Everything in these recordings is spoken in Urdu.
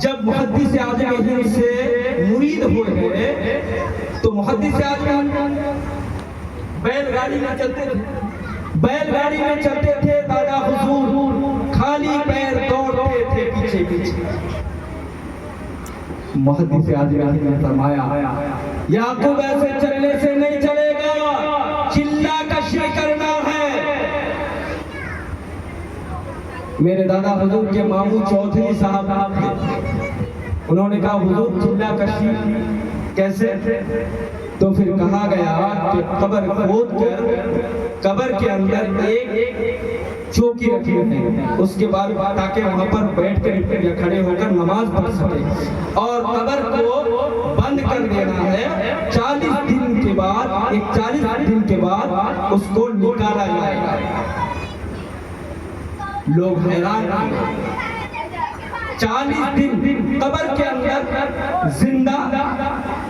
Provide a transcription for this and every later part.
جب محدث اعظم ہند سے مرید ہوئے تو محدث اعظم بیل گاڑی میں چلتے تھے دادا حضور خالی پیر دوڑتے تھے پیچھے پیچھے. محدث اعظم ہند نے فرمایا یعقوب ایسے چلنے سے نہیں چلے گا, چلا کشی کرنا ہے. میرے دادا حضور کے ماموں چودھری صاحب تھے, انہوں نے کہا حضور چلا کشی کیسے؟ تو پھر کہا گیا کہ قبر کھود کر قبر کے اندر ایک چوکی رکھی ہے, اس کے بعد تاکہ وہاں پر بیٹھ کر یا کھڑے ہو کر نماز پڑھ سکے, اور قبر کو بند کر دینا ہے. 40 دن کے بعد اس کو نکالا جائے گا. لوگ حیران ہیں, 40 دن قبر کے اندر زندہ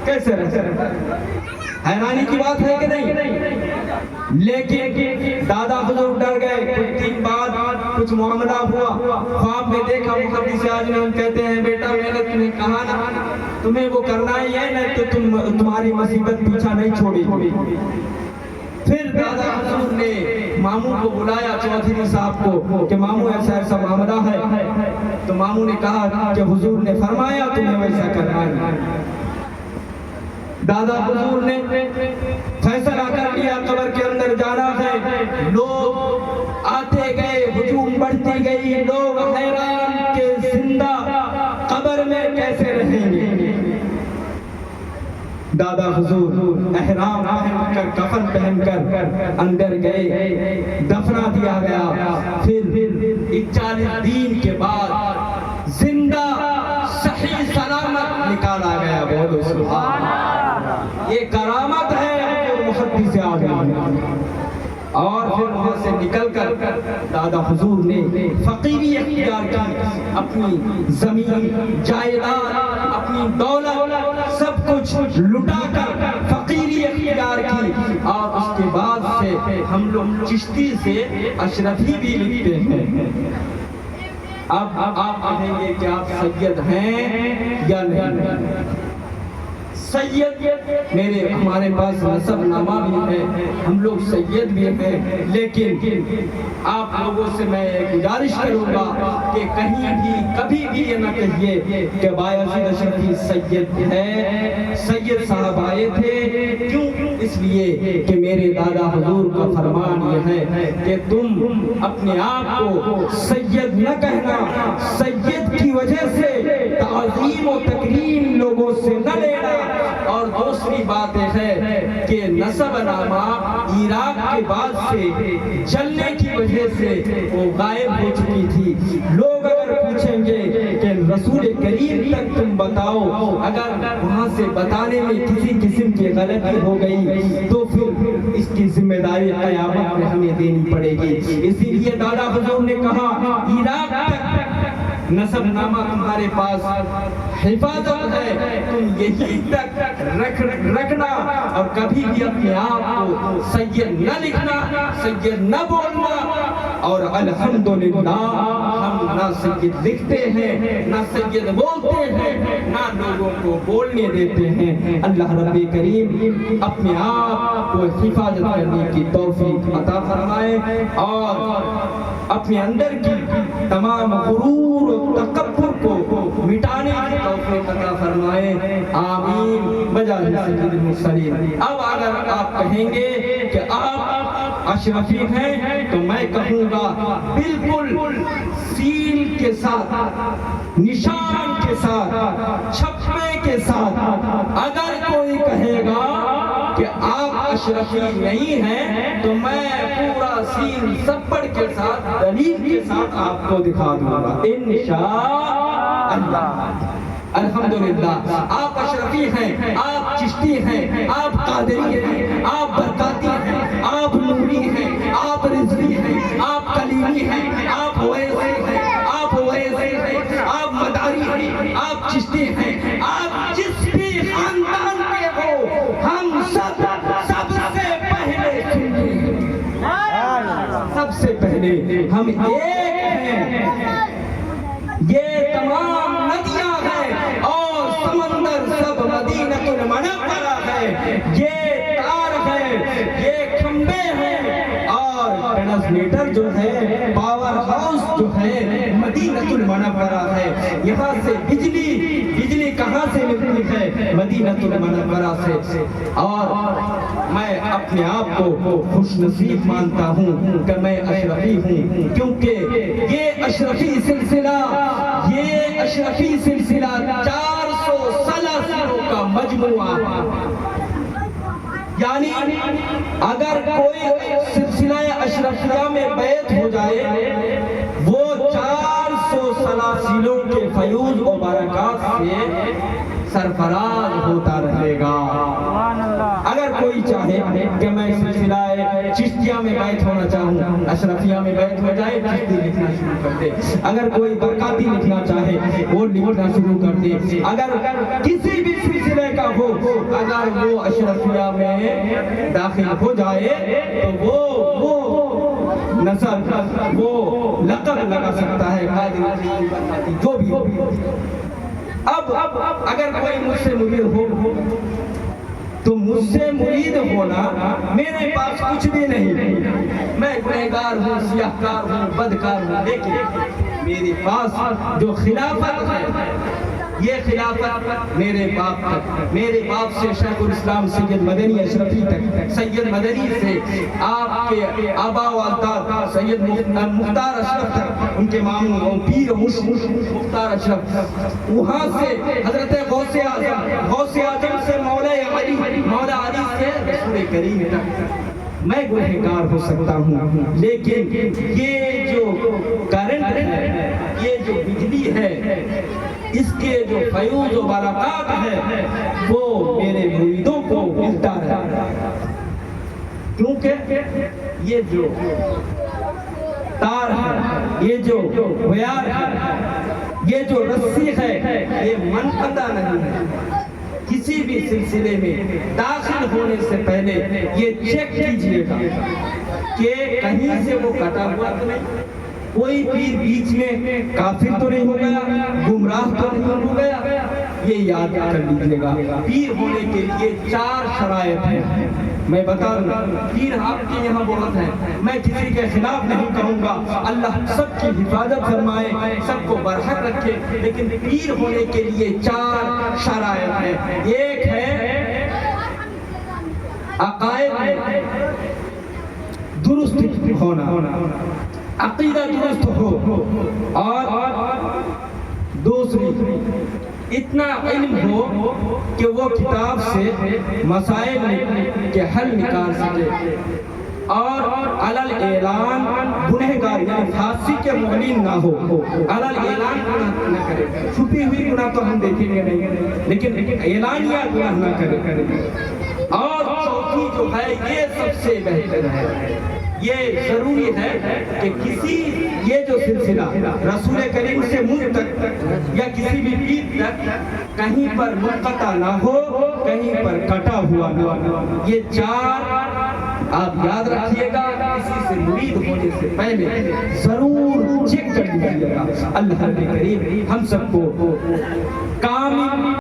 کیسے رہتے ہیں؟ حیرانی کی بات ہے کہ نہیں؟ لیکن دادا حضور ڈر گئے. کچھ دن بعد کچھ معاملہ ہوا, خواب میں دیکھا محدث اعظم کہتے ہیں بیٹا میں نے تمہیں کہا نا تمہیں وہ کرنا ہی ہے, نہیں تو تمہاری مصیبت پیچھا نہیں چھوڑی. پھر دادا حضور نے ماموں کو بلایا, چودھری صاحب کو, کہ ماموں ایسا معاملہ ہے. تو ماموں نے کہا کہ حضور نے فرمایا تمہیں ویسا کرنا ہے. دادا حضور نے فیصلہ کر لیا قبر کے اندر جانا ہے. لوگ آتے گئے, ہجوم بڑھتی گئی, لوگ حیران کہ زندہ قبر میں کیسے رہیں گے. دادا حضور احرام پہن کر کفن پہن کر اندر گئے, دفنا دیا گیا. پھر 41 دن کے بعد زندہ صحیح سلامت نکالا گیا. بولو سبحان اللہ, یہ کرامت ہے محدث اعظم. اور پھر وہاں سے نکل کر دادا حضور نے فقیری اختیار کی, اپنی زمین جائیداد اپنی دولت سب کچھ لٹا کر فقیری اختیار کی. اور اس کے بعد سے ہم لوگ چشتی سے اشرفی بھی لکھتے ہیں. اب آپ کہیں گے کہ آپ سید ہیں یا نہیں؟ سید ہمارے پاس نسب نامہ بھی ہے, ہم لوگ سید بھی ہیں, لیکن آپ لوگوں سے میں گزارش کروں گا کہ کہیں بھی کبھی بھی یہ نہ کہیے کہ بایزید اشرفی سید ہے. سید صاحب آئے تھے, کیوں؟ اس لیے کہ میرے دادا حضور کا فرمان یہ ہے کہ تم اپنے آپ کو سید نہ کہنا, سید کی وجہ سے تعظیم و تکریم لوگوں سے نہ لینا. اور دوسری بات ہے کہ نسب نامہ عراق کے بعد سے چلنے کی وجہ سے وہ غائب ہو چکی تھی. لوگ اگر پوچھیں گے کہ رسول کریم تک تم بتاؤ, اگر وہاں سے بتانے میں کسی قسم کی غلطی ہو گئی تو پھر اس کی ذمہ داری قیامت میں ہمیں دینی پڑے گی. اسی لیے دادا حضور نے کہا عراق تک نسب نامہ تمہارے پاس حفاظت ہے, تم یہی تک رکھنا, اور کبھی بھی اپنے آپ کو سید نہ لکھنا, سید نہ بولنا. اور الحمدللہ ہم نہ سید لکھتے ہیں, نہ سید بولتے ہیں, نہ لوگوں کو بولنے دیتے ہیں. اللہ رب کریم اپنے آپ کو حفاظت کرنے کی توفیق عطا فرمائے, اور اپنے اندر کی تمام غرور و تکبر کو مٹانے کی توفیق عطا فرمائے. آمین بجاہ سید المرسلین. اب اگر آپ کہیں گے کہ آپ اشرفی ہیں تو میں کہوں گا بالکل سیل کے ساتھ, نشان کے ساتھ, چھپے کے ساتھ. اگر کوئی کہے گا کہ آپ اشرفی نہیں ہیں تو میں پورا سین سپڑ کے ساتھ دلیل کے ساتھ آپ کو دکھا دوں گا انشاءاللہ. الحمدللہ آپ اشرفی ہیں, آپ چشتی ہیں, آپ قادری ہیں, آپ برکاتی ہیں, آپ نوری ہیں, آپ رضوی ہیں, آپ کلیمی ہیں, آپ ویسی ہیں, آپ ویسی ہیں, آپ مداری ہیں, آپ چشتی ہیں. آپ جس بھی خاندان کے ہو, ہم سب سے پہلے سب سے پہلے ہم ایک ہیں. یہ تمام ندیاں جنریٹر جو ہے، پاور ہاؤس جو ہے مدینہ المنورہ ہے. یہاں سے بجلی کہاں سے ملتی ہے؟ مدینہ المنورہ سے. اور میں اپنے آپ کو خوش نصیب مانتا ہوں کہ میں اشرفی ہوں، کیونکہ یہ اشرفی سلسلہ 400 سلاسلوں کا مجموعہ. یعنی اگر کوئی سلسلہ اشرفیہ میں بیعت ہو جائے، وہ 400 سلاسلوں کے فیوض و برکات سے سرفراز ہوتا رہے گا. اگر کوئی چاہے کہ میں سلسلہ چشتیہ میں بیعت ہونا چاہوں، اشرفیہ میں بیعت ہو جائے، چشتی لکھنا شروع کر دے. اگر کوئی برکاتی لکھنا چاہے، وہ لکھنا شروع کر دے. اگر کسی بھی سلسلے کا ہو، اگر وہ اشرفیہ میں داخل ہو جائے تو وہ نسب، وہ لقب لگا سکتا ہے، قادری، جو بھی ہو. اب اگر کوئی مجھ سے مرید ہو تو مجھ سے مرید ہونا، میرے پاس کچھ بھی نہیں، میں گنہگار ہوں، سیاہکار ہوں، بدکار ہوں، لیکن میرے پاس جو خلافت ہے، یہ خلافت میرے باپ سے شیخ الاسلام سید مدنی اشرفی تک، سید مدنی سے آپ کے آبا و اجداد سید مختار اشرف تک، ان کے ماموں پیر مختار اشرف، وہاں سے حضرت غوث اعظم سے مولا علی سے رسول کریم تک میں گنہگار ہو سکتا ہوں. لیکن یہ جو کرنٹ ہے، یہ جو بجلی ہے، اس کے جو فیوض و برکات ہے، وہ میرے مریدوں کو ملتا ہے. کیونکہ یہ جو تار ہے، یہ جو ویار ہے، یہ جو رسی ہے، یہ منقطع نہیں ہے. کسی بھی سلسلے میں داخل ہونے سے پہلے یہ چیک کیجئے گا کہ کہیں سے وہ کٹا ہوا تو نہیں، کوئی پیر بیچ میں کافر تو نہیں ہو گیا، گمراہ تو نہیں ہو گیا. یہ یاد کر لیجئے گا. پیر ہونے کے لیے 4 شرائط ہیں. میں بتا دوں، پیر آپ کے یہاں بہت ہیں، میں کسی کے خلاف نہیں کہوں گا. اللہ سب کی حفاظت فرمائے، سب کو برحق رکھے. لیکن پیر ہونے کے لیے 4 شرائط ہیں. ایک ہے عقائد میں درست ہونا، عقیدہ درست ہو، اور دوسری اتنا علم ہو کہ وہ کتاب سے مسائل کے حل نکال سکے، اور علل اعلان گنہگار، یعنی فاسق کے معلن نہ ہو، علل اعلان گناہ نہ کرے. چھپی ہوئی گناہ تو ہم دیکھیں گے نہیں، لیکن اعلانیہ گناہ نہ کرے. اور چوتھی جو ہے، یہ سب سے بہتر ہے، یہ ضروری ہے کہ یہ جو سلسلہ رسول کریم سے مجھ تک یا کسی بھی پیر تک کہیں پر منقطع نہ ہو، کہیں پر کٹا ہوا نہ ہو. یہ 4 آپ یاد رکھیے گا. کسی سے مرید ہونے سے پہلے ضرور چیک کر لیجیے گا. اللہ کریم ہم سب کو کامل